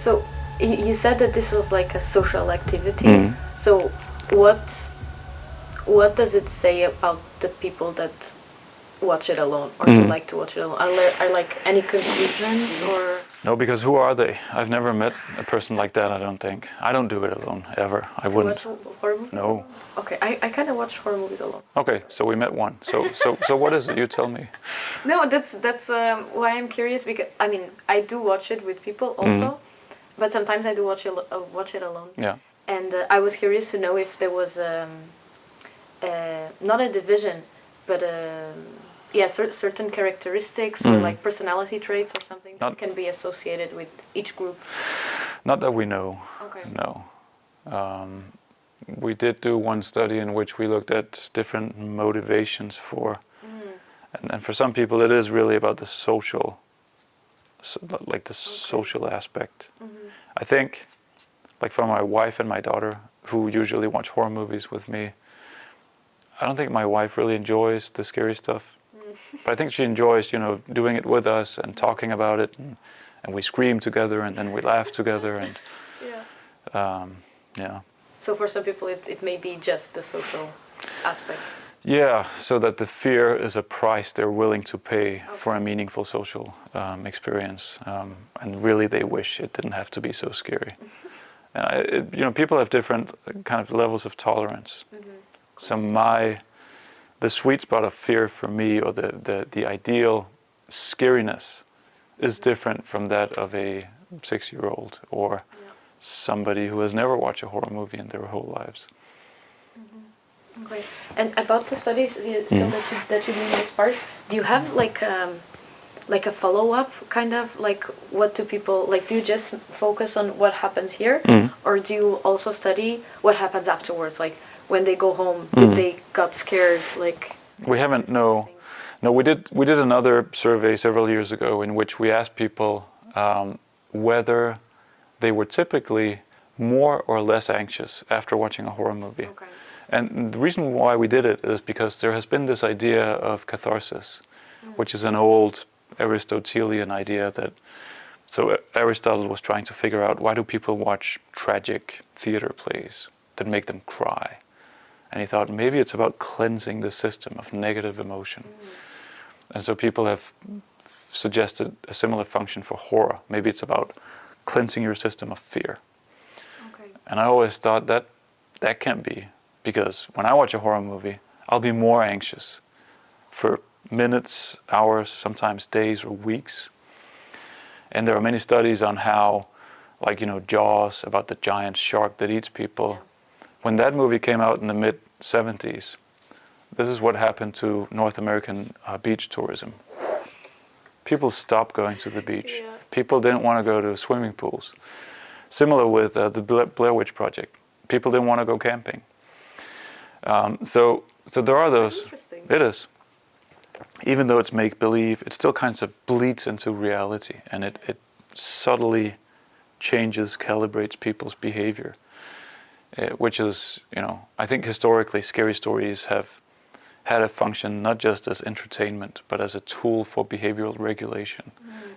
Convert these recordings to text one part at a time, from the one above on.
So you said that this was like a social activity. So what does it say about the people that watch it alone or to like to watch it alone? Are like any conclusions or? No, because who are they? I've never met a person like that, I don't think. I don't do it alone, ever. I wouldn't. To watch horror movies No. alone? Okay, I kind of watch horror movies alone. Okay, so we met one. So what is it? You tell me. No, that's why I'm curious, because I mean I do watch it with people also, but sometimes I do watch it alone. Yeah. And I was curious to know if there was not a division, but certain characteristics or like personality traits or something that can be associated with each group. Not that we know. Okay. No. We did do one study in which we looked at different motivations for, and for some people it is really about the social, social aspect. I think, like for my wife and my daughter, who usually watch horror movies with me, I don't think my wife really enjoys the scary stuff, but I think she enjoys, doing it with us and talking about it, and we scream together and then we laugh together, and yeah. So for some people it may be just the social aspect. Yeah, so that the fear is a price they're willing to pay for a meaningful social experience, and really they wish it didn't have to be so scary. People have different kind of levels of tolerance. So the sweet spot of fear for me, or the ideal scariness, is different from that of a 6-year-old or somebody who has never watched a horror movie in their whole lives. Okay. And about the studies that you do in this part, do you have like a follow-up kind of, like what do people, like do you just focus on what happens here, or do you also study what happens afterwards, like when they go home, did they got scared, like? We haven't, no, we did another survey several years ago in which we asked people whether they were typically more or less anxious after watching a horror movie. Okay. And the reason why we did it is because there has been this idea of catharsis, which is an old Aristotelian idea so Aristotle was trying to figure out, why do people watch tragic theater plays that make them cry? And he thought maybe it's about cleansing the system of negative emotion. And so people have suggested a similar function for horror. Maybe it's about cleansing your system of fear. Okay. And I always thought that can't be, because when I watch a horror movie, I'll be more anxious for minutes, hours, sometimes days or weeks. And there are many studies on how, like, Jaws, about the giant shark that eats people. Yeah. When that movie came out in the mid-70s, this is what happened to North American beach tourism. People stopped going to the beach. Yeah. People didn't want to go to swimming pools. Similar with the Blair Witch Project. People didn't want to go camping. So there are those. Interesting. It is. Even though it's make-believe, it still kind of bleeds into reality, and it subtly changes, calibrates people's behavior. Which is, I think historically scary stories have had a function not just as entertainment, but as a tool for behavioral regulation.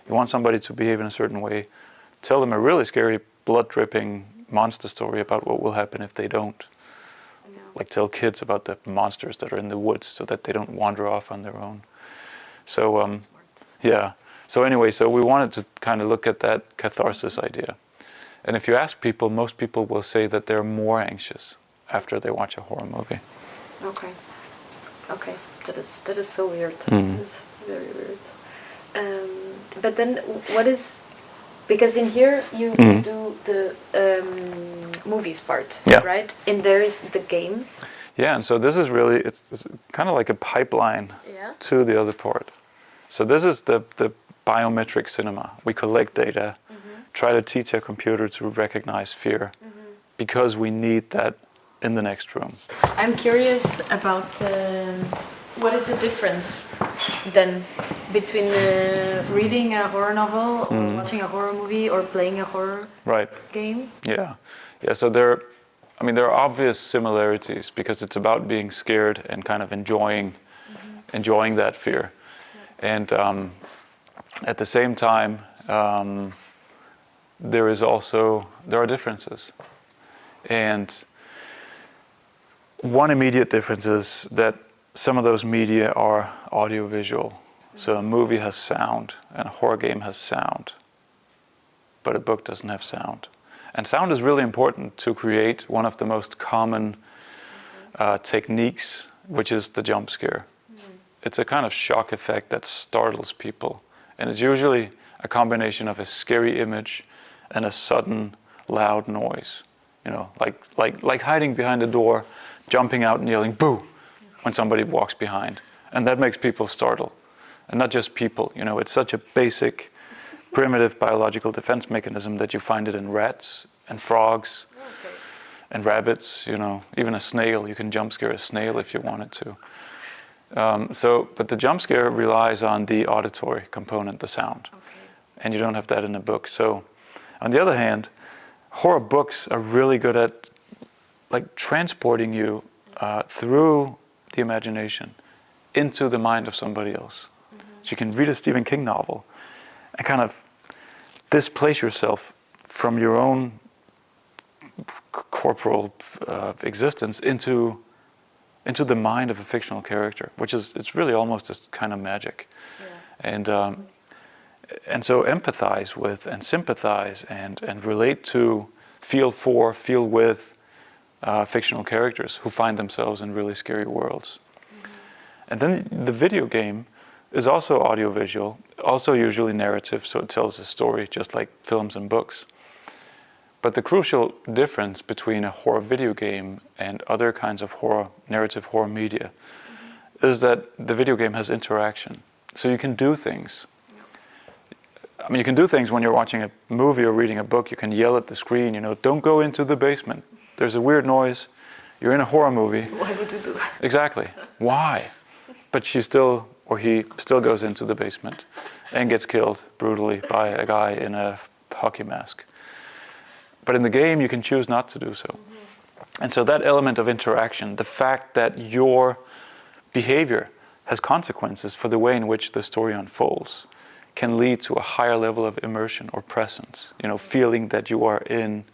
You want somebody to behave in a certain way, tell them a really scary, blood-dripping monster story about what will happen if they don't. Yeah. Like tell kids about the monsters that are in the woods so that they don't wander off on their own. So, yeah. So anyway, so we wanted to kind of look at that catharsis idea. And if you ask people, most people will say that they're more anxious after they watch a horror movie. Okay. That is so weird. It's very weird. But then, what is, because in here you do the movies part, right? And there is the games. Yeah, and so this is really, it's kind of like a pipeline to the other part. So this is the biometric cinema. We collect data, try to teach a computer to recognize fear, because we need that in the next room. I'm curious about what is the difference then between reading a horror novel or watching a horror movie or playing a horror game? Yeah. So there are obvious similarities, because it's about being scared and kind of enjoying that fear. And at the same time, there are differences. And one immediate difference is that some of those media are audiovisual. So a movie has sound, and a horror game has sound, but a book doesn't have sound. And sound is really important to create one of the most common techniques, which is the jump scare. It's a kind of shock effect that startles people. And it's usually a combination of a scary image and a sudden loud noise. You know, like hiding behind a door, jumping out and yelling "boo" when somebody walks behind. And that makes people startle. And not just people, you know, it's such a basic, primitive biological defense mechanism that you find it in rats and frogs and rabbits, you know, even a snail. You can jump scare a snail if you wanted to. But the jump scare relies on the auditory component, the sound. And you don't have that in a book. So, on the other hand, horror books are really good at like transporting you through the imagination into the mind of somebody else. So you can read a Stephen King novel and kind of displace yourself from your own corporal existence into the mind of a fictional character, which is, it's really almost a kind of magic. Yeah. And so empathize with and sympathize and relate to, feel for, feel with fictional characters who find themselves in really scary worlds. And then the video game is also audiovisual, also usually narrative, so it tells a story just like films and books. But the crucial difference between a horror video game and other kinds of horror, narrative horror media, is that the video game has interaction. So you can do things. I mean, you can do things when you're watching a movie or reading a book. You can yell at the screen, you know, "Don't go into the basement. There's a weird noise. You're in a horror movie." Why would you do that? Exactly. Why? But he still goes into the basement and gets killed brutally by a guy in a hockey mask. But in the game, you can choose not to do so. And so that element of interaction, the fact that your behavior has consequences for the way in which the story unfolds, can lead to a higher level of immersion or presence. You know, feeling that you are in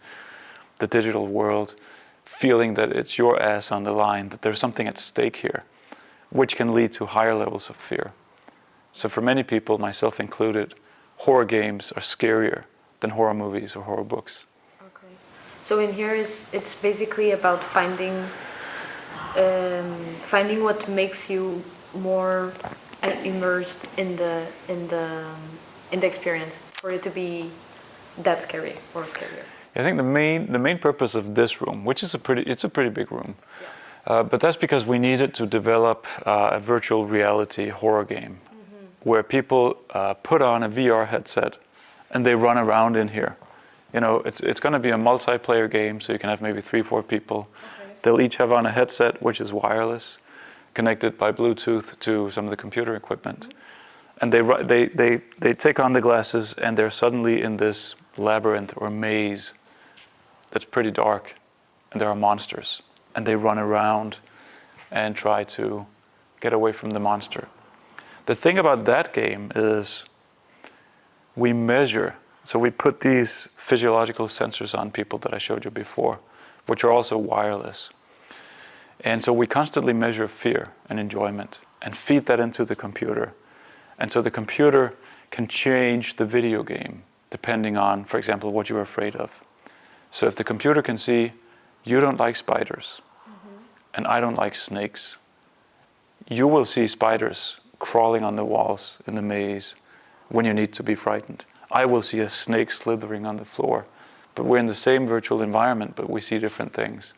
the digital world, feeling that it's your ass on the line, that there's something at stake here, which can lead to higher levels of fear. So for many people, myself included, horror games are scarier than horror movies or horror books. Okay. So in here it's basically about finding what makes you more immersed in the experience for it to be that scary or scarier. I think the main purpose of this room, which is a pretty big room, but that's because we needed to develop a virtual reality horror game where people put on a VR headset and they run around in here. You know, it's going to be a multiplayer game, so you can have maybe 3-4 people. Okay. They'll each have on a headset which is wireless, connected by Bluetooth to some of the computer equipment. And they take on the glasses and they're suddenly in this labyrinth or maze that's pretty dark, and there are monsters. And they run around and try to get away from the monster. The thing about that game is we measure, so we put these physiological sensors on people that I showed you before, which are also wireless. And so we constantly measure fear and enjoyment and feed that into the computer. And so the computer can change the video game depending on, for example, what you're afraid of. So if the computer can see you don't like spiders and I don't like snakes, you will see spiders crawling on the walls in the maze when you need to be frightened. I will see a snake slithering on the floor. But we're in the same virtual environment, but we see different things.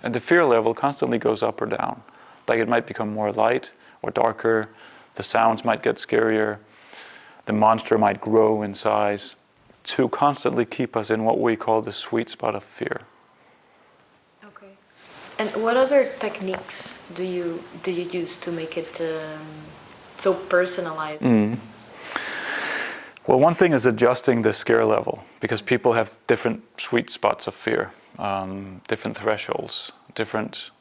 And the fear level constantly goes up or down. Like it might become more light or darker, the sounds might get scarier, the monster might grow in size, to constantly keep us in what we call the sweet spot of fear. Okay. And what other techniques do you use to make it so personalized? Well, one thing is adjusting the scare level, because people have different sweet spots of fear, different thresholds, different,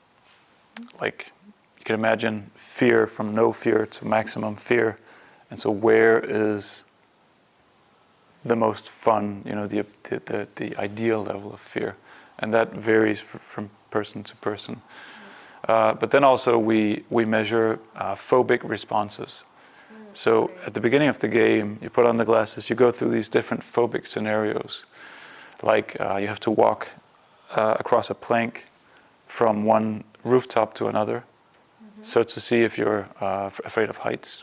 like you can imagine fear from no fear to maximum fear. And so where is the most fun, the ideal level of fear, and that varies from person to person. But then also we measure phobic responses. So at the beginning of the game, you put on the glasses, you go through these different phobic scenarios, like you have to walk across a plank from one rooftop to another, so to see if you're afraid of heights.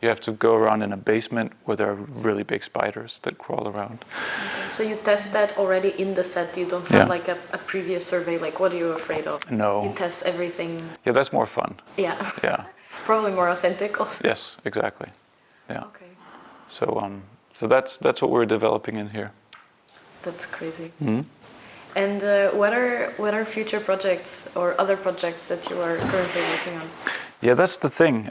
You have to go around in a basement where there are really big spiders that crawl around. Okay. So you test that already in the set? You don't have like a previous survey, like what are you afraid of? No. You test everything? Yeah, that's more fun. Yeah. Yeah. Probably more authentic also. Yes, exactly. Yeah. Okay. So that's what we're developing in here. That's crazy. Mm-hmm. And what are future projects or other projects that you are currently working on? Yeah, that's the thing.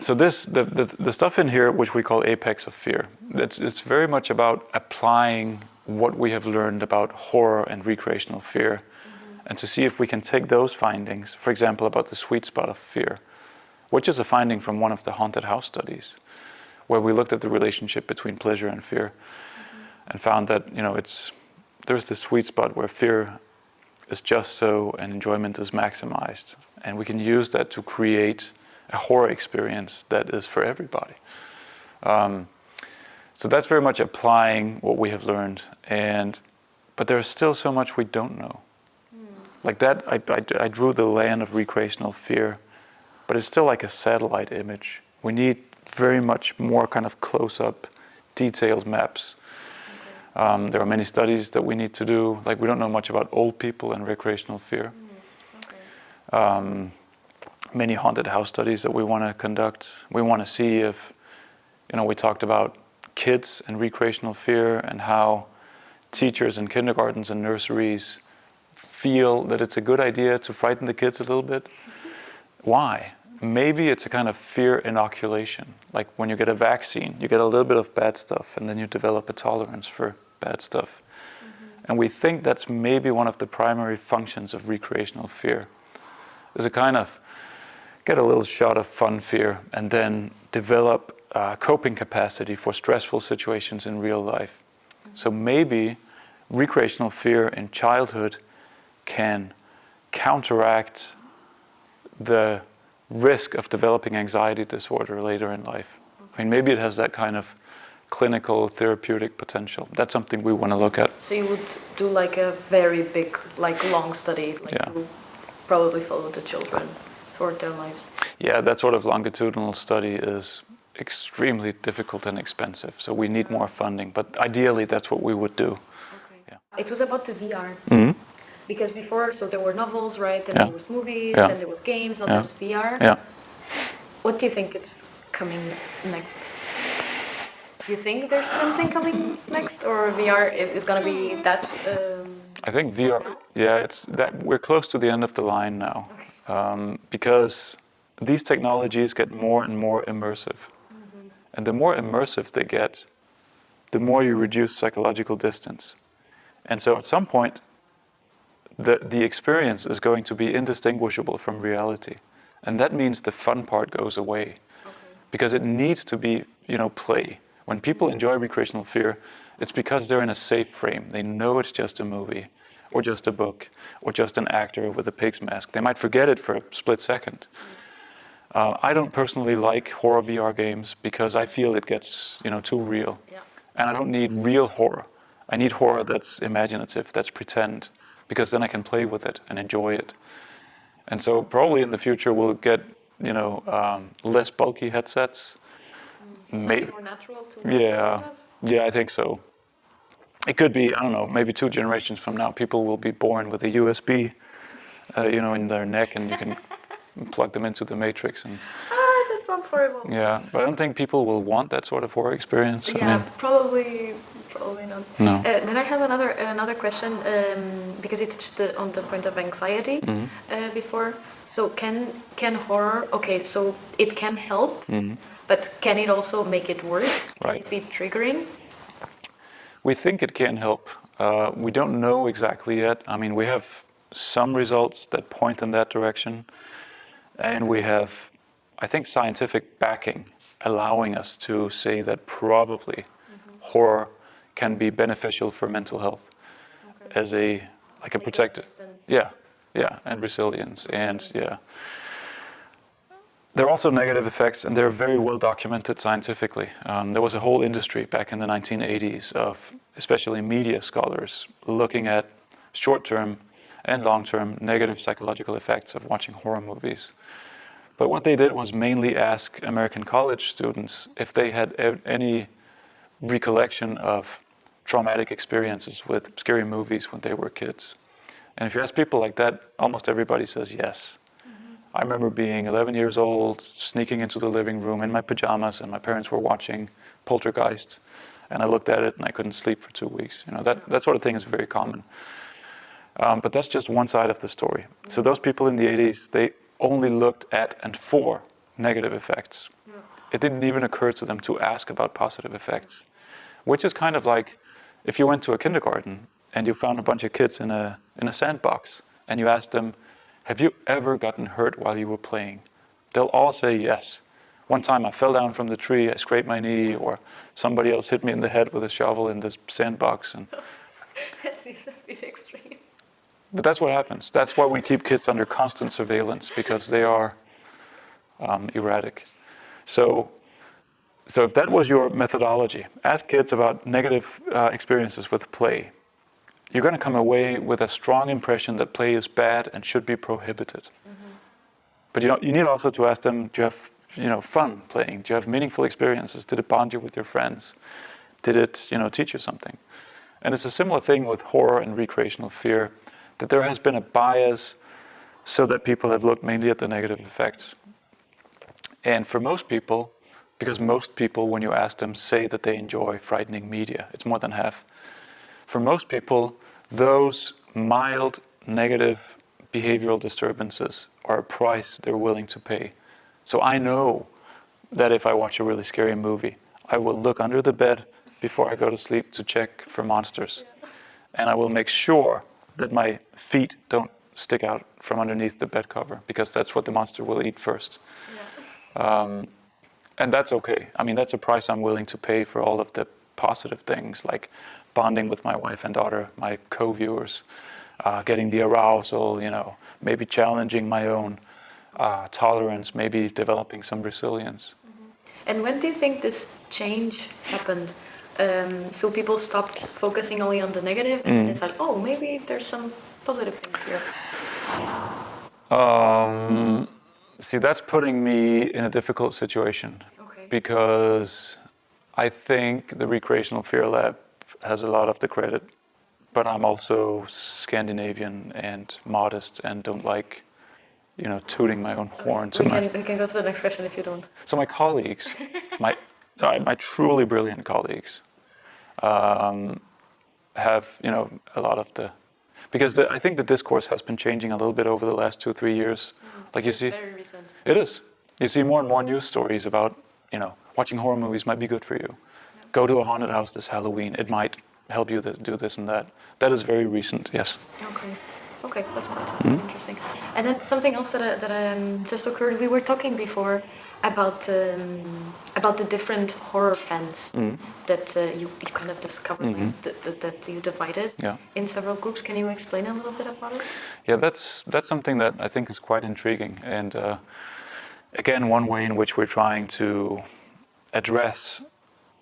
So the stuff in here, which we call Apex of Fear, it's very much about applying what we have learned about horror and recreational fear, and to see if we can take those findings, for example, about the sweet spot of fear, which is a finding from one of the haunted house studies, where we looked at the relationship between pleasure and fear, and found that there's this sweet spot where fear is just so and enjoyment is maximized. And we can use that to create a horror experience that is for everybody. So that's very much applying what we have learned. But there's still so much we don't know. Like that, I drew the land of recreational fear, but it's still like a satellite image. We need very much more kind of close-up, detailed maps. There are many studies that we need to do. Like we don't know much about old people and recreational fear. Many haunted house studies that we want to conduct. We want to see if, we talked about kids and recreational fear and how teachers in kindergartens and nurseries feel that it's a good idea to frighten the kids a little bit. Why? Maybe it's a kind of fear inoculation. Like when you get a vaccine, you get a little bit of bad stuff and then you develop a tolerance for bad stuff. And we think that's maybe one of the primary functions of recreational fear. Is a kind of get a little shot of fun fear and then develop coping capacity for stressful situations in real life. So maybe recreational fear in childhood can counteract the risk of developing anxiety disorder later in life. I mean, maybe it has that kind of clinical therapeutic potential. That's something we want to look at. So you would do like a very big, long study, to probably follow the children for their lives. Yeah, that sort of longitudinal study is extremely difficult and expensive. So we need more funding, but ideally that's what we would do. Okay. Yeah. It was about the VR. Mm-hmm. Because before, so there were novels, right? Then there was movies, then there was games, now there's VR. Yeah. What do you think is coming next? Do you think there's something coming next, or VR is going to be that? I think VR. Yeah, it's that we're close to the end of the line now, because these technologies get more and more immersive, and the more immersive they get, the more you reduce psychological distance, and so at some point, the experience is going to be indistinguishable from reality, and that means the fun part goes away, because it needs to be play. When people enjoy recreational fear, it's because they're in a safe frame. They know it's just a movie, or just a book, or just an actor with a pig's mask. They might forget it for a split second. I don't personally like horror VR games because I feel it gets too real. Yeah. And I don't need real horror. I need horror that's imaginative, that's pretend, because then I can play with it and enjoy it. And so probably in the future we'll get less bulky headsets. Maybe more natural to yeah, I think so. It could be, I don't know, maybe 2 generations from now, people will be born with a USB, in their neck, and you can plug them into the Matrix. And that sounds horrible. Yeah, but I don't think people will want that sort of horror experience. Yeah, probably not. No. Then I have another question, because you touched on the point of anxiety before. So can horror? Okay, so it can help. But can it also make it worse? Can it be triggering? We think it can help. We don't know exactly yet. I mean, we have some results that point in that direction. And we have, I think, scientific backing allowing us to say that probably horror can be beneficial for mental health as a protector. Yeah, and resilience, and yeah. There are also negative effects, and they're very well documented scientifically. There was a whole industry back in the 1980s of especially media scholars looking at short-term and long-term negative psychological effects of watching horror movies. But what they did was mainly ask American college students if they had any recollection of traumatic experiences with scary movies when they were kids. And if you ask people like that, almost everybody says yes. I remember being 11 years old, sneaking into the living room in my pajamas, and my parents were watching Poltergeist, and I looked at it and I couldn't sleep for 2 weeks. You know, that sort of thing is very common. But that's just one side of the story. So those people in the 80s, they only looked at and for negative effects. It didn't even occur to them to ask about positive effects, which is kind of like if you went to a kindergarten and you found a bunch of kids in a sandbox and you asked them, have you ever gotten hurt while you were playing? They'll all say yes. One time I fell down from the tree, I scraped my knee, or somebody else hit me in the head with a shovel in this sandbox. And that seems a bit extreme. But that's what happens. That's why we keep kids under constant surveillance, because they are erratic. So if that was your methodology, ask kids about negative experiences with play. You're going to come away with a strong impression that play is bad and should be prohibited. But you need also to ask them, do you have fun playing? Do you have meaningful experiences? Did it bond you with your friends? Did it teach you something? And it's a similar thing with horror and recreational fear, that there has been a bias so that people have looked mainly at the negative effects. And for most people, because most people, when you ask them, say that they enjoy frightening media, it's more than half. For most people, those mild negative behavioral disturbances are a price they're willing to pay. So I know that if I watch a really scary movie, I will look under the bed before I go to sleep to check for monsters. And I will make sure that my feet don't stick out from underneath the bed cover, because that's what the monster will eat first. And that's okay. I mean, that's a price I'm willing to pay for all of the positive things, like bonding with my wife and daughter, my co-viewers, getting the arousal, maybe challenging my own tolerance, maybe developing some resilience. And when do you think this change happened? So people stopped focusing only on the negative, and it's like, oh, maybe there's some positive things here. See, that's putting me in a difficult situation. Okay. Because I think the Recreational Fear Lab has a lot of the credit, but I'm also Scandinavian and modest and don't like, tooting my own horn. We can go to the next question if you don't. So my colleagues, my truly brilliant colleagues, have a lot of the, because I think the discourse has been changing a little bit over the last 2-3 years. Like you see, very recent. It is. You see more and more news stories about watching horror movies might be good for you. Go to a haunted house this Halloween. It might help you to do this and that. That is very recent. Yes. Okay, that's quite interesting. And then something else that just occurred. We were talking before about the different horror fans that you kind of discovered, right? that you divided in several groups. Can you explain a little bit about it? Yeah, that's something that I think is quite intriguing, and again, one way in which we're trying to address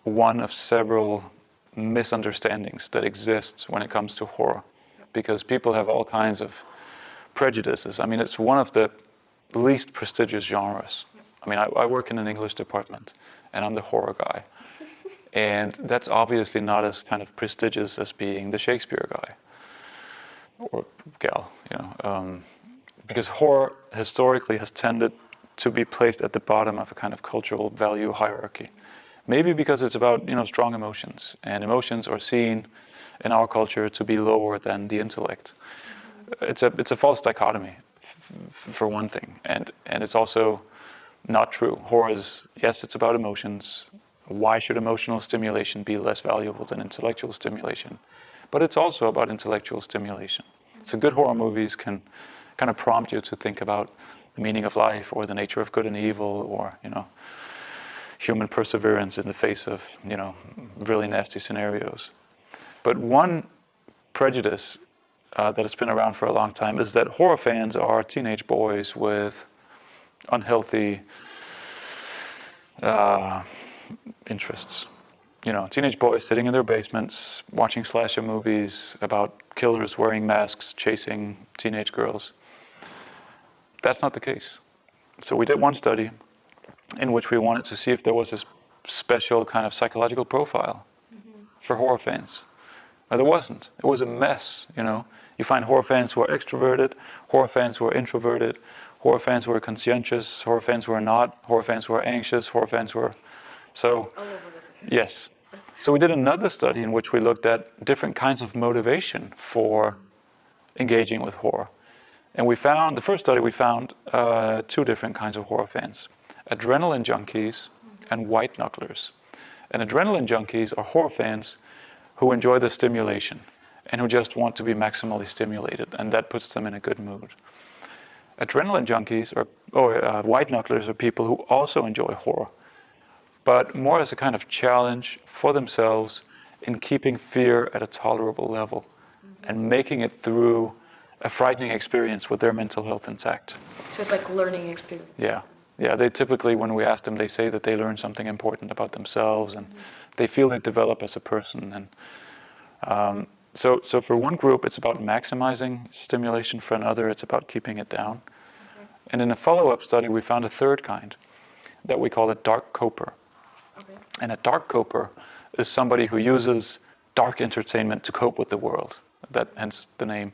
one of several misunderstandings that exist when it comes to horror, because people have all kinds of prejudices. I mean, it's one of the least prestigious genres. I mean, I work in an English department, and I'm the horror guy. And that's obviously not as kind of prestigious as being the Shakespeare guy or gal, because horror historically has tended to be placed at the bottom of a kind of cultural value hierarchy. Maybe because it's about, strong emotions, and emotions are seen in our culture to be lower than the intellect. It's a false dichotomy, for one thing, and it's also not true. Horror is, yes, it's about emotions. Why should emotional stimulation be less valuable than intellectual stimulation? But it's also about intellectual stimulation. So good horror movies can kind of prompt you to think about the meaning of life, or the nature of good and evil, or human perseverance in the face of really nasty scenarios. But one prejudice that has been around for a long time is that horror fans are teenage boys with unhealthy interests. You know, teenage boys sitting in their basements, watching slasher movies about killers wearing masks, chasing teenage girls. That's not the case. So we did one study in which we wanted to see if there was this special kind of psychological profile for horror fans. Now, there wasn't. It was a mess, you know. You find horror fans who are extroverted, horror fans who are introverted, horror fans who are conscientious, horror fans who are not, horror fans who are anxious, horror fans who are... So, yes. So we did another study in which we looked at different kinds of motivation for engaging with horror. And we found, the first study we found two different kinds of horror fans. Adrenaline junkies and white knucklers. And adrenaline junkies are horror fans who enjoy the stimulation and who just want to be maximally stimulated, and that puts them in a good mood. Adrenaline junkies or white knucklers are people who also enjoy horror, but more as a kind of challenge for themselves in keeping fear at a tolerable level and making it through a frightening experience with their mental health intact. So it's like learning experience. Yeah. Yeah, they typically, when we ask them, they say that they learn something important about themselves and they feel they develop as a person. And so for one group, it's about maximizing stimulation. For another, it's about keeping it down. Okay. And in a follow-up study, we found a third kind that we call a dark coper. Okay. And a dark coper is somebody who uses dark entertainment to cope with the world. That hence the name.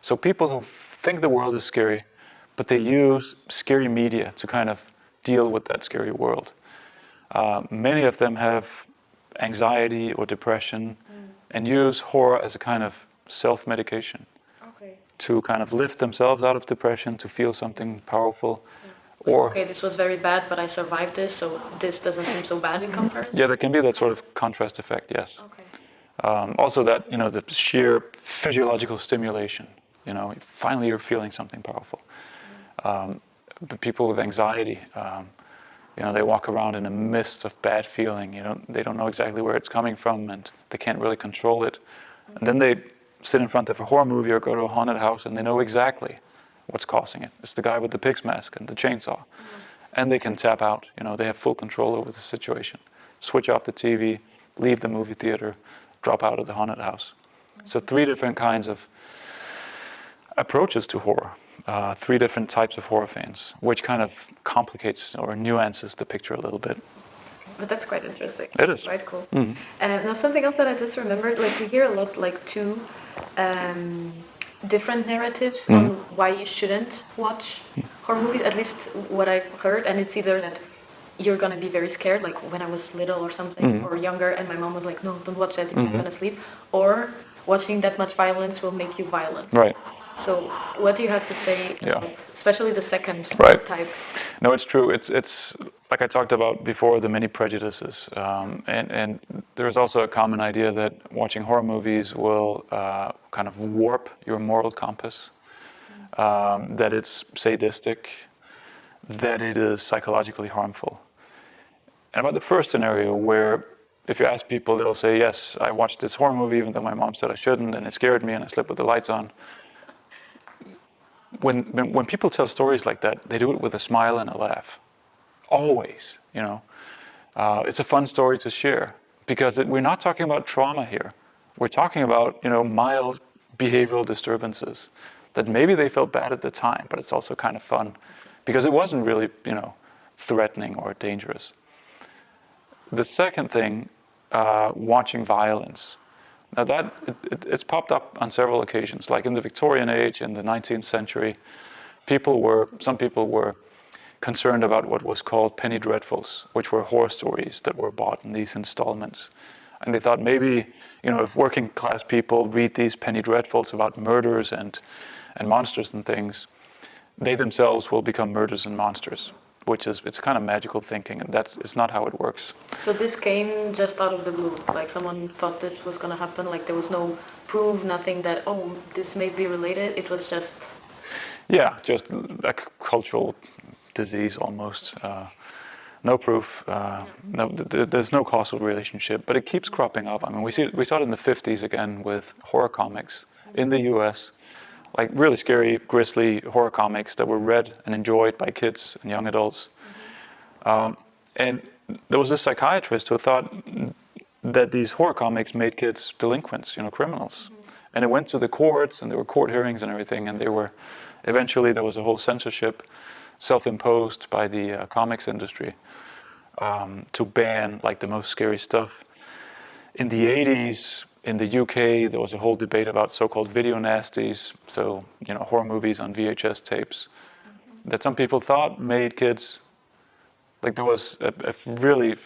So people who think the world is scary, but they use scary media to kind of deal with that scary world. Many of them have anxiety or depression and use horror as a kind of self-medication to kind of lift themselves out of depression, to feel something powerful. Yeah. Or, okay, this was very bad, but I survived this, so this doesn't seem so bad in comparison? Yeah, there can be that sort of contrast effect, yes. Okay. Also that, you know, the sheer physiological stimulation, you know, finally you're feeling something powerful. But people with anxiety, you know, they walk around in a mist of bad feeling. They don't know exactly where it's coming from, and they can't really control it. And then they sit in front of a horror movie or go to a haunted house, and they know exactly what's causing it. It's the guy with the pig's mask and the chainsaw, and they can tap out. You know, they have full control over the situation. Switch off the TV, leave the movie theater, drop out of the haunted house. So 3 different kinds of approaches to horror. 3 different types of horror fans, which kind of complicates or nuances the picture a little bit. But that's quite interesting. It is. Quite cool. Mm-hmm. Now something else that I just remembered, like we hear a lot, like 2 different narratives on why you shouldn't watch horror movies, at least what I've heard, and it's either that you're gonna be very scared, like when I was little or something, or younger, and my mom was like, no, don't watch that, you're not gonna sleep, or watching that much violence will make you violent. Right. So what do you have to say, especially the second type? No, it's true. It's like I talked about before, the many prejudices. And there's also a common idea that watching horror movies will kind of warp your moral compass, that it's sadistic, that it is psychologically harmful. And about the first scenario where if you ask people, they'll say, yes, I watched this horror movie even though my mom said I shouldn't, and it scared me and I slept with the lights on. When people tell stories like that, they do it with a smile and a laugh. Always, you know. It's a fun story to share because we're not talking about trauma here. We're talking about, you know, mild behavioral disturbances that maybe they felt bad at the time, but it's also kind of fun because it wasn't really, you know, threatening or dangerous. The second thing, watching violence. Now that, it's popped up on several occasions, like in the Victorian age, in the 19th century, some people were concerned about what was called penny dreadfuls, which were horror stories that were bought in these installments. And they thought maybe, you know, if working class people read these penny dreadfuls about murders and monsters and things, they themselves will become murders and monsters. It's kind of magical thinking, and it's not how it works. So this came just out of the blue, like someone thought this was going to happen, like there was no proof, nothing that, oh, this may be related, it was just... Yeah, just a cultural disease almost. no proof, there's no causal relationship, but it keeps cropping up. I mean, we saw it in the 50s again with horror comics in the US, like really scary, grisly horror comics that were read and enjoyed by kids and young adults. And there was this psychiatrist who thought that these horror comics made kids delinquents, criminals. And it went to the courts, and there were court hearings and everything, and eventually there was a whole censorship self-imposed by the comics industry to ban like the most scary stuff. In the 80s, in the UK, there was a whole debate about so-called video nasties, so horror movies on VHS tapes, that some people thought made kids. Like there was a really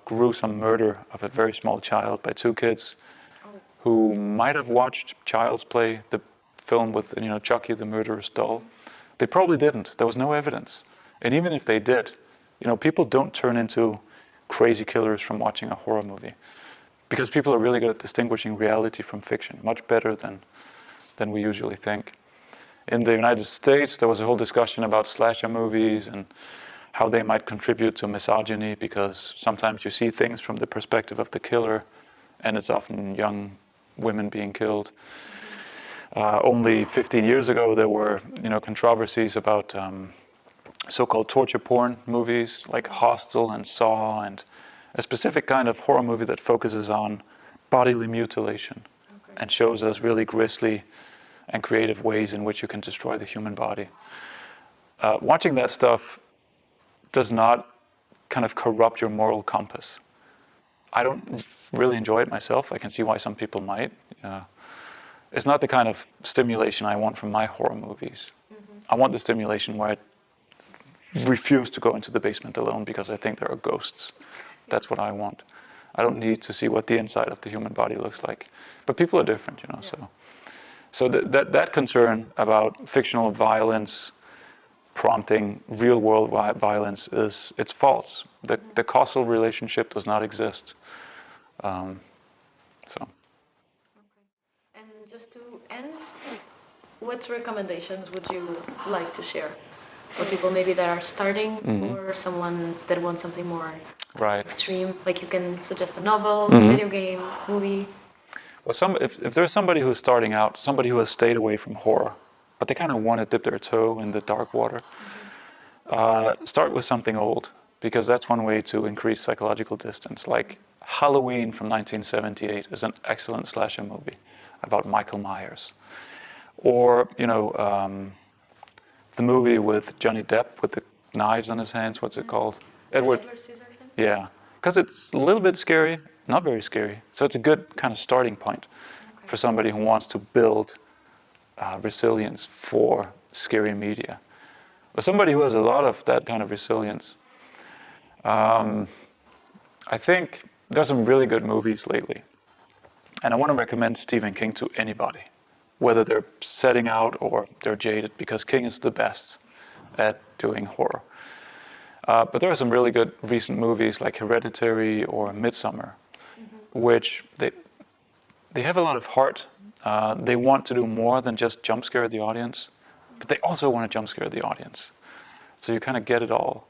gruesome murder of a very small child by two kids who might have watched Child's Play, the film with Chucky the murderous doll. They probably didn't. There was no evidence. And even if they did, people don't turn into crazy killers from watching a horror movie, because people are really good at distinguishing reality from fiction, much better than we usually think. In the United States, there was a whole discussion about slasher movies and how they might contribute to misogyny, because sometimes you see things from the perspective of the killer, and it's often young women being killed. Only 15 years ago, there were controversies about so-called torture porn movies like Hostel and Saw, and a specific kind of horror movie that focuses on bodily mutilation and shows us really grisly and creative ways in which you can destroy the human body. Watching that stuff does not kind of corrupt your moral compass. I don't really enjoy it myself. I can see why some people might. It's not the kind of stimulation I want from my horror movies. I want the stimulation where I refuse to go into the basement alone because I think there are ghosts. That's what I want. I don't need to see what the inside of the human body looks like. But people are different, So that concern about fictional violence prompting real-world violence it's false. The causal relationship does not exist. So. And just to end, what recommendations would you like to share for people maybe that are starting, or someone that wants something more extreme? Like you can suggest a novel, video game, movie. Well, if there's somebody who's starting out, somebody who has stayed away from horror, but they kind of want to dip their toe in the dark water, start with something old, because that's one way to increase psychological distance. Like Halloween from 1978 is an excellent slasher movie about Michael Myers. Or, the movie with Johnny Depp with the knives on his hands, what's it called? Edward Scissorhands? Yeah, because it's a little bit scary, not very scary. So it's a good kind of starting point for somebody who wants to build resilience for scary media. But somebody who has a lot of that kind of resilience, I think there's some really good movies lately. And I want to recommend Stephen King to anybody, whether they're setting out or they're jaded, because King is the best at doing horror. But there are some really good recent movies like Hereditary or Midsommar, which they have a lot of heart. They want to do more than just jump scare the audience, but they also want to jump scare the audience. So you kind of get it all.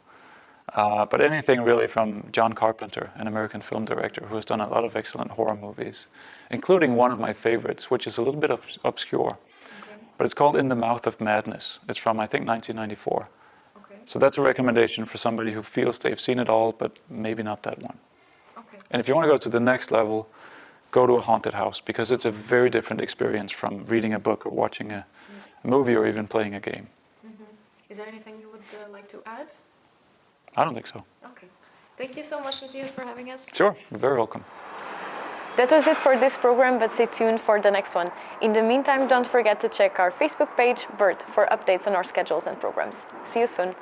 But anything really from John Carpenter, an American film director who has done a lot of excellent horror movies, including one of my favorites, which is a little bit obscure. But it's called In the Mouth of Madness. It's from, I think, 1994. So that's a recommendation for somebody who feels they've seen it all, but maybe not that one. And if you want to go to the next level, go to a haunted house, because it's a very different experience from reading a book or watching a movie or even playing a game. Is there anything you would like to add? I don't think so. Okay. Thank you so much, Matthias, for having us. Sure, you're very welcome. That was it for this program, but stay tuned for the next one. In the meantime, don't forget to check our Facebook page, BURT, for updates on our schedules and programs. See you soon.